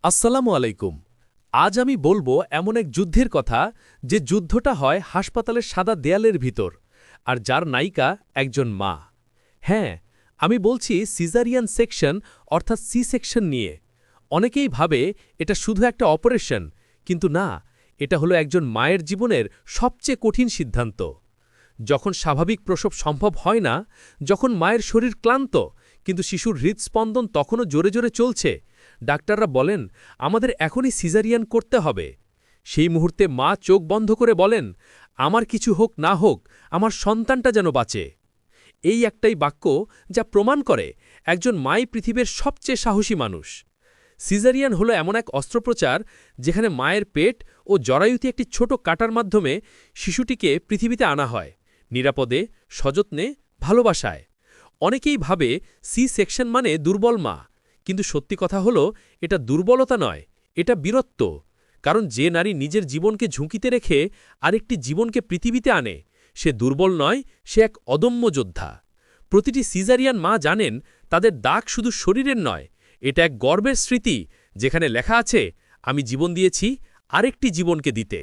আসসালামু আলাইকুম। আজ আমি বলবো এমন এক যুদ্ধের কথা, যে যুদ্ধটা হয় হাসপাতালের সাদা দেয়ালের ভিতর, আর যার নায়িকা একজন মা। হ্যাঁ, আমি বলছি সিজারিয়ান সেকশন, অর্থাৎ সি সেকশন নিয়ে। অনেকেই ভাবে এটা শুধু একটা অপারেশন, কিন্তু না, এটা হলো একজন মায়ের জীবনের সবচেয়ে কঠিন সিদ্ধান্ত। যখন স্বাভাবিক প্রসব সম্ভব হয় না, যখন মায়ের শরীর ক্লান্ত, কিন্তু শিশুর হৃদস্পন্দন তখনও জোরে জোরে চলছে, ডাক্তাররা বলেন আমাদের এখনই সিজারিয়ান করতে হবে। সেই মুহূর্তে মা চোখ বন্ধ করে বলেন, আমার কিছু হোক না হোক, আমার সন্তানটা যেন বাঁচে। এই একটাই বাক্য যা প্রমাণ করে একজন মাই পৃথিবীর সবচেয়ে সাহসী মানুষ। সিজারিয়ান হলো এমন এক অস্ত্রোপচার যেখানে মায়ের পেট ও জরায়ুতে একটি ছোট কাটার মাধ্যমে শিশুটিকে পৃথিবীতে আনা হয়, নিরাপদে, সযত্নে, ভালোবাসায়। অনেকেই ভাবে সি সেকশন মানে দুর্বল মা, কিন্তু সত্যি কথা হলো এটা দুর্বলতা নয়, এটা বীরত্ব। কারণ যে নারী নিজের জীবনকে ঝুঁকিতে রেখে আরেকটি জীবনকে পৃথিবীতে আনে, সে দুর্বল নয়, সে এক অদম্য যোদ্ধা। প্রতিটি সিজারিয়ান মা জানেন তাদের দাগ শুধু শরীরের নয়, এটা এক গর্বের স্মৃতি, যেখানে লেখা আছে আমি জীবন দিয়েছি আরেকটি জীবনকে দিতে।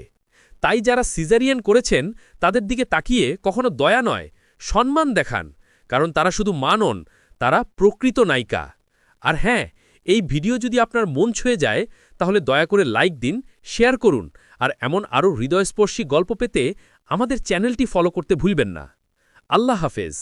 তাই যারা সিজারিয়ান করেছেন তাদের দিকে তাকিয়ে কখনো দয়া নয়, সম্মান দেখান, কারণ তারা শুধু মা নন, তারা প্রকৃত নায়িকা। আর হ্যাঁ, এই ভিডিও যদি আপনার মন ছুঁয়ে যায়, তাহলে দয়া করে লাইক দিন, শেয়ার করুন, আর এমন আরও হৃদয়স্পর্শী গল্প পেতে আমাদের চ্যানেলটি ফলো করতে ভুলবেন না। আল্লাহ হাফেজ।